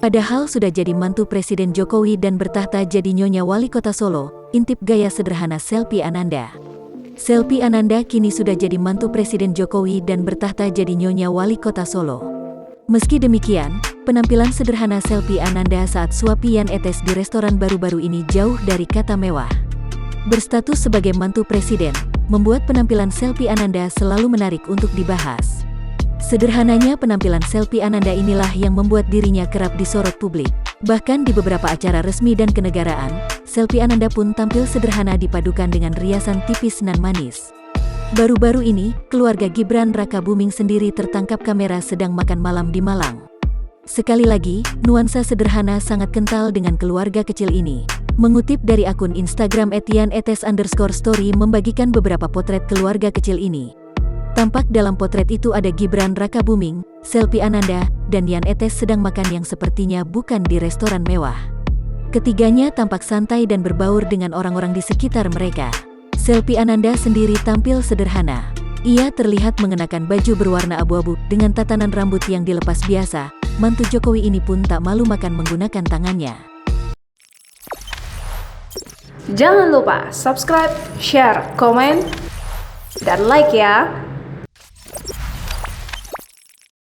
Padahal sudah jadi mantu Presiden Jokowi dan bertahta jadi Nyonya Wali Kota Solo, intip gaya sederhana Selvi Ananda. Selvi Ananda kini sudah jadi mantu Presiden Jokowi dan bertahta jadi Nyonya Wali Kota Solo. Meski demikian, penampilan sederhana Selvi Ananda saat suapi Jan Etes di restoran baru-baru ini jauh dari kata mewah. Berstatus sebagai mantu presiden, membuat penampilan Selvi Ananda selalu menarik untuk dibahas. Sederhananya penampilan Selvi Ananda inilah yang membuat dirinya kerap disorot publik. Bahkan di beberapa acara resmi dan kenegaraan, Selvi Ananda pun tampil sederhana dipadukan dengan riasan tipis nan manis. Baru-baru ini, keluarga Gibran Rakabuming sendiri tertangkap kamera sedang makan malam di Malang. Sekali lagi, nuansa sederhana sangat kental dengan keluarga kecil ini. Mengutip dari akun Instagram @janetes_story membagikan beberapa potret keluarga kecil ini. Tampak dalam potret itu ada Gibran Rakabuming, Selvi Ananda, dan Jan Etes sedang makan yang sepertinya bukan di restoran mewah. Ketiganya tampak santai dan berbaur dengan orang-orang di sekitar mereka. Selvi Ananda sendiri tampil sederhana. Ia terlihat mengenakan baju berwarna abu-abu dengan tatanan rambut yang dilepas biasa. Mantu Jokowi ini pun tak malu makan menggunakan tangannya. Jangan lupa subscribe, share, komen, dan like ya!